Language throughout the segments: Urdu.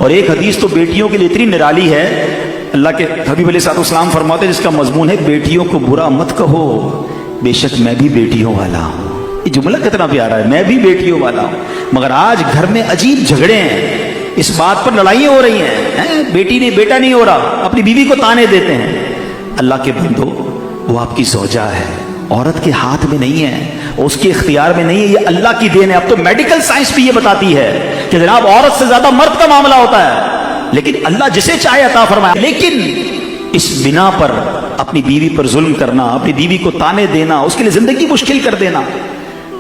اور ایک حدیث تو بیٹیوں کے لیے اتنی نرالی ہے، اللہ کے حبیب علیہ السلام فرماتے ہیں جس کا مضمون ہے بیٹیوں کو برا مت کہو، بے شک میں بھی بیٹیوں والا ہوں۔ یہ جملہ کتنا پیارا ہے، میں بھی بیٹیوں والا ہوں۔ مگر آج گھر میں عجیب جھگڑے ہیں، اس بات پر لڑائیاں ہو رہی ہیں، بیٹی نہیں بیٹا نہیں ہو رہا، اپنی بیوی کو تانے دیتے ہیں۔ اللہ کے بندو، وہ آپ کی زوجہ ہے، عورت کے ہاتھ میں نہیں ہے، اس کے اختیار میں نہیں ہے، یہ اللہ کی دین ہے۔ اب تو میڈیکل سائنس بھی یہ بتاتی ہے کہ جناب عورت سے زیادہ مرد کا معاملہ ہوتا ہے، لیکن اللہ جسے چاہے عطا فرمائے۔ لیکن اس بنا پر اپنی بیوی پر ظلم کرنا، اپنی بیوی کو تانے دینا، اس کے لیے زندگی مشکل کر دینا،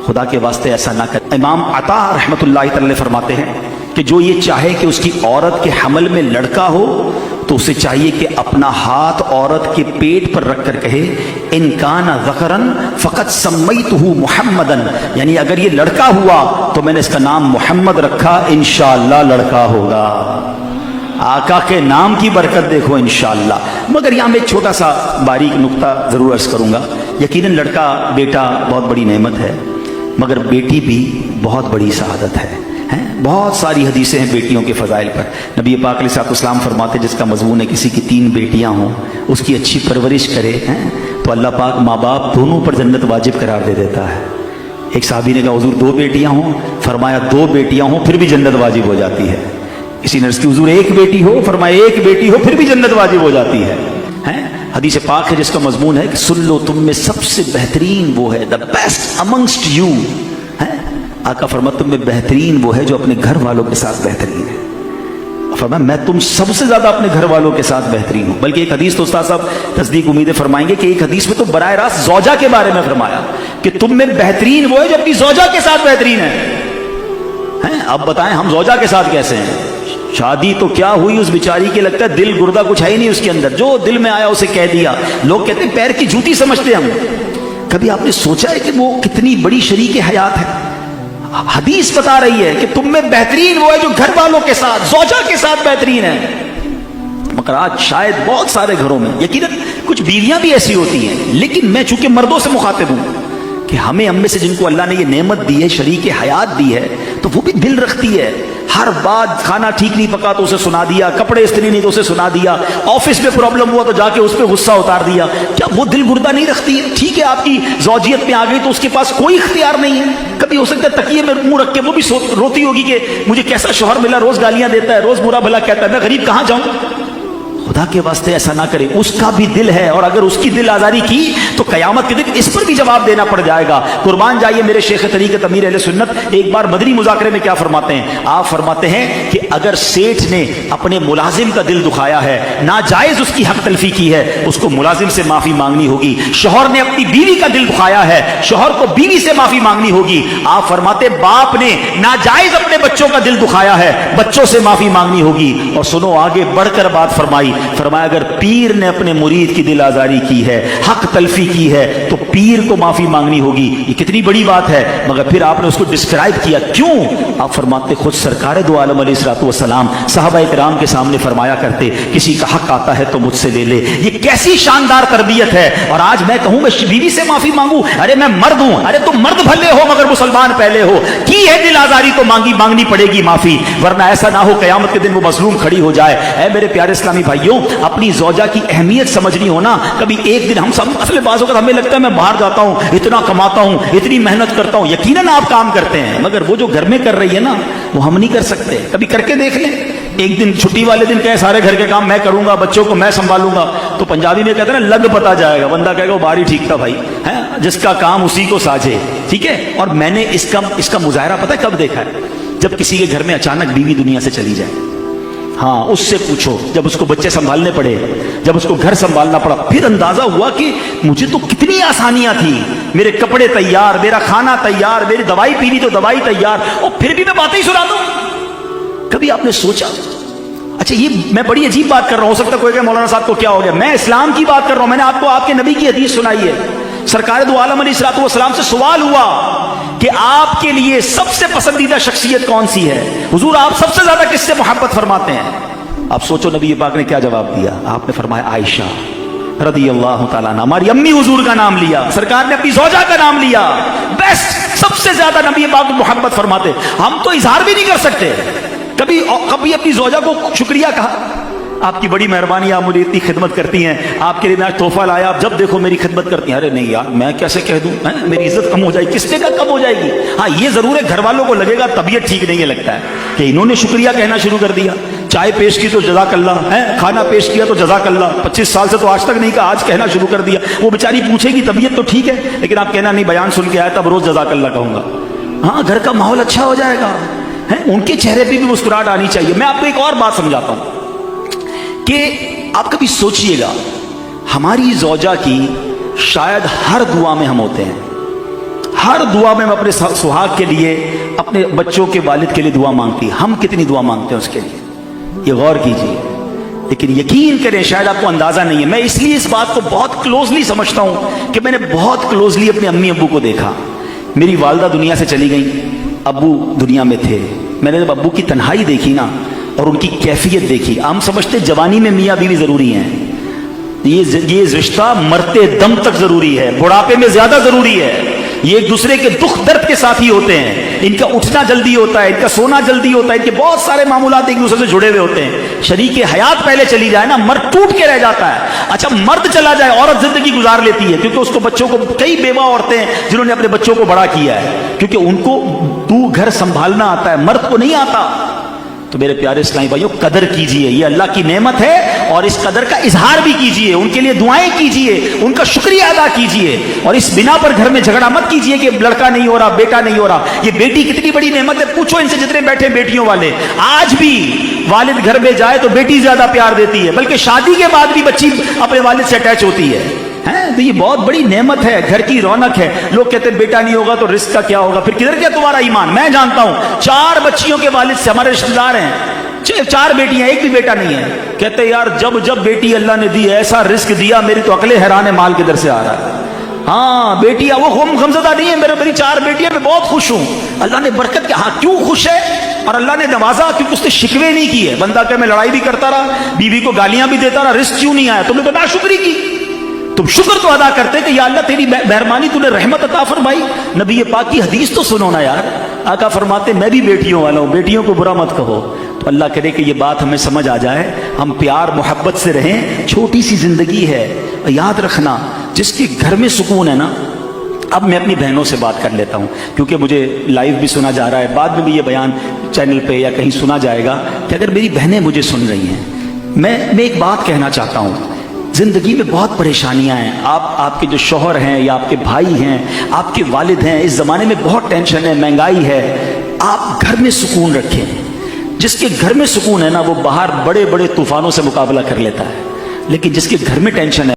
خدا کے واسطے ایسا نہ کر۔ امام عطا رحمۃ اللہ تعالی فرماتے ہیں کہ جو یہ چاہے کہ اس کی عورت کے حمل میں لڑکا ہو تو اسے چاہیے کہ اپنا ہاتھ عورت کے پیٹ پر رکھ کر کہے ان کان ذکرن فقط سمیتہ محمدن، یعنی اگر یہ لڑکا ہوا تو میں نے اس کا نام محمد رکھا، انشاءاللہ لڑکا ہوگا۔ آقا کے نام کی برکت دیکھو انشاءاللہ۔ مگر یہاں میں ایک چھوٹا سا باریک نقطہ ضرور عرض کروں گا۔ یقیناً لڑکا بیٹا بہت بڑی نعمت ہے، مگر بیٹی بھی بہت بڑی سعادت ہے۔ بہت ساری حدیثیں ہیں بیٹیوں کے فضائل پر۔ نبی پاک علیہ السلام فرماتے جس کا مضمون ہے کسی کی 3 بیٹیاں ہوں، اس کی اچھی پرورش کرے تو اللہ پاک ماں باپ دونوں پر جنت واجب قرار دے دیتا ہے۔ ایک صحابی نے کہا حضور 2 بیٹیاں ہوں، فرمایا 2 بیٹیاں ہوں پھر بھی جنت واجب ہو جاتی ہے۔ کسی نے عرض کی حضور 1 بیٹی ہو، فرمایا 1 بیٹی ہو پھر بھی جنت واجب ہو جاتی ہے۔ حدیث پاک ہے جس کا مضمون ہے کہ سن لو تم میں سب سے بہترین وہ ہے، دا بیسٹ امنگسٹ یو۔ آقا فرماتے تم میں بہترین وہ ہے جو اپنے گھر والوں کے ساتھ بہترین ہے۔ فرمایا میں تم سب سے زیادہ اپنے گھر والوں کے ساتھ بہترین ہوں۔ بلکہ ایک حدیث تو استاد صاحب تصدیق امیدیں فرمائیں گے کہ ایک حدیث میں تو براہ راست زوجہ کے بارے میں فرمایا کہ تم میں بہترین وہ ہے جو اپنی زوجہ کے ساتھ بہترین ہے۔ اب بتائیں ہم زوجہ کے ساتھ کیسے ہیں؟ شادی تو کیا ہوئی اس بیچاری کے، لگتا ہے دل گردہ کچھ ہے ہی نہیں اس کے اندر، جو دل میں آیا اسے کہہ دیا۔ لوگ کہتے ہیں پیر کی جوتی سمجھتے ہم۔ کبھی آپ نے سوچا ہے کہ وہ کتنی بڑی شریک حیات ہے؟ حدیث بتا رہی ہے کہ تم میں بہترین وہ ہے جو گھر والوں کے ساتھ، زوجہ کے ساتھ بہترین ہے۔ مگر آج شاید بہت سارے گھروں میں، یقیناً کچھ بیویاں بھی ایسی ہوتی ہیں، لیکن میں چونکہ مردوں سے مخاطب ہوں کہ ہمیں میں سے جن کو اللہ نے یہ نعمت دی ہے، شریک حیات دی ہے، تو وہ بھی دل رکھتی ہے۔ ہر بات، کھانا ٹھیک نہیں پکا تو اسے سنا دیا، کپڑے استری نہیں تو اسے سنا دیا، آفس میں پرابلم ہوا تو جا کے اس پہ غصہ اتار دیا۔ کیا وہ دل گردہ نہیں رکھتی ہے؟ ٹھیک ہے آپ کی زوجیت میں آ گئی تو اس کے پاس کوئی اختیار نہیں ہے۔ کبھی ہو سکتا ہے تکیے میں منہ رکھ کے وہ بھی روتی ہوگی کہ مجھے کیسا شوہر ملا، روز گالیاں دیتا ہے، روز برا بھلا کہتا ہے، میں غریب کہاں جاؤں۔ خدا کے واسطے ایسا نہ کرے، اس کا بھی دل ہے، اور اگر اس کی دل آزاری کی تو قیامت کے دن اس پر بھی جواب دینا پڑ جائے گا۔ قربان جائیے میرے شیخ طریقت امیر اہل سنت ایک بار مدنی مذاکرے میں کیا فرماتے ہیں؟ آپ فرماتے ہیں کہ اگر سیٹھ نے اپنے ملازم کا دل دکھایا ہے، ناجائز اس کی حق تلفی کی ہے، اس کو ملازم سے معافی مانگنی ہوگی۔ شوہر نے اپنی بیوی کا دل دکھایا ہے، شوہر کو بیوی سے معافی مانگنی ہوگی۔ آپ فرماتے باپ نے ناجائز اپنے بچوں کا دل دکھایا ہے، بچوں سے معافی مانگنی ہوگی۔ اور سنو آگے بڑھ کر بات فرمائی، فرمایا اگر پیر نے اپنے مرید کی دل آزاری کی ہے، حق تلفی کی ہے، تو پیر کو معافی مانگنی ہوگی۔ یہ کتنی بڑی بات ہے، مگر پھر آپ نے اس کو ڈسکرائب کیا، کیوں؟ آپ فرماتے خود سرکار دو عالم علیہ الصلوۃ والسلام صحابہ کرام کے سامنے فرمایا کرتے کسی کا حق آتا ہے تو مجھ سے لے لے۔ یہ کیسی شاندار تربیت ہے۔ اور آج میں کہوں میں بیوی سے معافی مانگوں، ارے میں مرد ہوں، ارے تم مرد بھلے ہو مگر مسلمان پہلے ہو، کی ہے دل آزاری تو مانگنی پڑے گی معافی، ورنہ ایسا نہ ہو قیامت کے دن وہ مظلوم کھڑی ہو جائے۔ اے میرے پیارے اسلامی بھائیوں، اپنی زوجہ کی اہمیت سمجھنی ہونا۔ کبھی ایک دن ہم سب اصل بعض اوقات ہمیں لگتا ہے میں باہر جاتا ہوں، اتنا کماتا ہوں، اتنی محنت کرتا ہوں، یقیناً آپ کام کرتے ہیں، مگر وہ جو گھر میں کر رہی ہے نا وہ ہم نہیں کر سکتے۔ کبھی کر کے دیکھ لیں، ایک دن چھٹی والے دن کہے سارے گھر کے کام میں کروں گا، بچوں کو میں سنبھالوں گا، تو پنجابی میں کہتے ہیں نا لگ پتا جائے گا، بندہ کہے گا وہ باری ٹھیک تھا بھائی، ہے جس کا کام اسی کو ساجے، ٹھیک ہے۔ اور میں نے اس کا مظاہرہ پتہ ہے کب دیکھا ہے؟ جب کسی کے گھر میں اچانک بیوی دنیا سے چلی جائے، ہاں اس سے پوچھو، جب اس کو بچے سنبھالنے پڑے، جب اس کو گھر سنبھالنا پڑا، پھر اندازہ ہوا کہ مجھے تو کتنی آسانیاں تھیں، میرے کپڑے تیار، میرا کھانا تیار، میری دوائی پینی تو دوائی تیار، اور پھر بھی میں باتیں ہی سنا دوں۔ کبھی آپ نے سوچا؟ اچھا یہ میں بڑی عجیب بات کر رہا ہوں، ہو سکتا ہے کوئی کہ مولانا صاحب کو کیا ہو گیا، میں اسلام کی بات کر رہا ہوں۔ میں نے آپ کو آپ کے نبی کی حدیث سنائی ہے، سرکار دو عالم علیہ الصلوۃ والسلام سے سوال ہوا کہ آپ کے لیے سب سے پسندیدہ شخصیت کون سی ہے؟ حضور آپ سب سے زیادہ کس سے محبت فرماتے ہیں؟ آپ سوچو نبی پاک نے کیا جواب دیا؟ آپ نے فرمایا عائشہ رضی اللہ تعالیٰ عنہ، ہماری امی حضور کا نام لیا، سرکار نے اپنی زوجہ کا نام لیا، بیسٹ، سب سے زیادہ نبی پاک محبت فرماتے۔ ہم تو اظہار بھی نہیں کر سکتے، کبھی اپنی زوجہ کو شکریہ کہا، آپ کی بڑی مہربانی، آپ مجھے اتنی خدمت کرتی ہیں، آپ کے لیے میں آج تحفہ لایا، آپ جب دیکھو میری خدمت کرتی ہیں. ارے نہیں یار میں کیسے کہہ دوں، میری عزت کم ہو جائے گی. کس نے کہا کم ہو جائے گی؟ ہاں یہ ضرور ہے گھر والوں کو لگے گا طبیعت ٹھیک نہیں ہے، لگتا ہے کہ انہوں نے شکریہ کہنا شروع کر دیا. چائے پیش کی تو جزاک اللہ ہے، کھانا پیش کیا تو جزاک اللہ. 25 سال سے تو آج تک نہیں کہا، آج کہنا شروع کر دیا. وہ بیچاری پوچھے گی طبیعت تو ٹھیک ہے، لیکن آپ کہنا نہیں بیان سن کے آیا تب روز جزاک اللہ کہوں گا. ہاں گھر کا ماحول اچھا ہو جائے گا. ان کے چہرے پہ بھی مسکراہٹ آنی چاہیے. میں آپ کو ایک اور بات سمجھاتا ہوں کہ آپ کبھی سوچئے گا ہماری زوجہ کی شاید ہر دعا میں ہم ہوتے ہیں، ہر دعا میں ہم اپنے سہاگ کے لیے، اپنے بچوں کے والد کے لیے دعا مانگتی ہیں. ہم کتنی دعا مانگتے ہیں اس کے لیے، یہ غور کیجئے. لیکن یقین کریں شاید آپ کو اندازہ نہیں ہے. میں اس لیے اس بات کو بہت کلوزلی سمجھتا ہوں کہ میں نے بہت کلوزلی اپنے امی ابو کو دیکھا. میری والدہ دنیا سے چلی گئیں، ابو دنیا میں تھے. میں نے جب ابو کی تنہائی دیکھی نا اور ان کی کیفیت دیکھی، ہم سمجھتے جوانی میں میاں بیوی ضروری ہیں، یہ رشتہ مرتے دم تک ضروری ہے، بڑھاپے میں زیادہ ضروری ہے. یہ ایک دوسرے کے دکھ درد کے ساتھی ہوتے ہیں، ان کا اٹھنا جلدی ہوتا ہے، ان کا سونا جلدی ہوتا ہے، ان کے بہت سارے معاملات ایک دوسرے سے جڑے ہوئے ہوتے ہیں. شریک حیات پہلے چلی جائے نا مرد ٹوٹ کے رہ جاتا ہے. اچھا مرد چلا جائے عورت زندگی گزار لیتی ہے، کیونکہ اس کو بچوں کو، کئی بیوہ عورتیں ہیں جنہوں نے اپنے بچوں کو بڑا کیا ہے، کیونکہ ان کو گھر سنبھالنا آتا ہے، مرد کو نہیں آتا. تو میرے پیارے اسلامی بھائیوں قدر کیجئے، یہ اللہ کی نعمت ہے اور اس قدر کا اظہار بھی کیجئے، ان کے لیے دعائیں کیجئے، ان کا شکریہ ادا کیجئے. اور اس بنا پر گھر میں جھگڑا مت کیجئے کہ لڑکا نہیں ہو رہا، بیٹا نہیں ہو رہا. یہ بیٹی کتنی بڑی نعمت ہے، پوچھو ان سے جتنے بیٹھے بیٹیوں والے. آج بھی والد گھر میں جائے تو بیٹی زیادہ پیار دیتی ہے، بلکہ شادی کے بعد بھی بچی اپنے والد سے اٹیچ ہوتی ہے. تو یہ بہت بڑی نعمت ہے، گھر کی رونق ہے. لوگ کہتے ہیں بیٹا نہیں ہوگا تو رزق کا کیا ہوگا، پھر کدھر گیا تمہارا ایمان؟ میں جانتا ہوں 4 بچیوں کے والد سے، ہمارے رشتہ دار ہیں، 4 بیٹیاں، ایک بھی بیٹا نہیں ہے. کہتے ہیں یار جب بیٹی اللہ نے دی ایسا رزق دیا، میری تو عقلیں حیران ہے مال کدھر سے آ رہا ہے. ہاں بیٹیاں وہ غمزدہ نہیں ہے، میری 4 بیٹیاں میں بہت خوش ہوں، اللہ نے برکت کیا. ہاں کیوں خوش ہے؟ اور اللہ نے نوازا کیونکہ اس نے شکوے نہیں کیے. بندہ کہ میں لڑائی بھی کرتا رہا، بیوی کو گالیاں بھی دیتا رہا، رزق کیوں نہیں آیا؟ تم نے تو ناشکری کی. تم شکر تو ادا کرتے کہ یا اللہ تیری مہربانی، تو نے رحمت عطا فرمائی. نبی پاک کی حدیث تو سنو نا یار. آقا فرماتے میں بھی بیٹیوں والا ہوں، بیٹیوں کو برا مت کہو. تو اللہ کرے کہ یہ بات ہمیں سمجھ آ جائے، ہم پیار محبت سے رہیں. چھوٹی سی زندگی ہے، یاد رکھنا جس کے گھر میں سکون ہے نا. اب میں اپنی بہنوں سے بات کر لیتا ہوں کیونکہ مجھے لائیو بھی سنا جا رہا ہے، بعد میں بھی یہ بیان چینل پہ یا کہیں سنا جائے گا کہ اگر میری بہنیں مجھے سن رہی ہیں، میں ایک بات کہنا چاہتا ہوں. زندگی میں بہت پریشانیاں ہیں. آپ کے جو شوہر ہیں یا آپ کے بھائی ہیں، آپ کے والد ہیں، اس زمانے میں بہت ٹینشن ہے، مہنگائی ہے. آپ گھر میں سکون رکھیں. جس کے گھر میں سکون ہے نا وہ باہر بڑے بڑے طوفانوں سے مقابلہ کر لیتا ہے، لیکن جس کے گھر میں ٹینشن ہے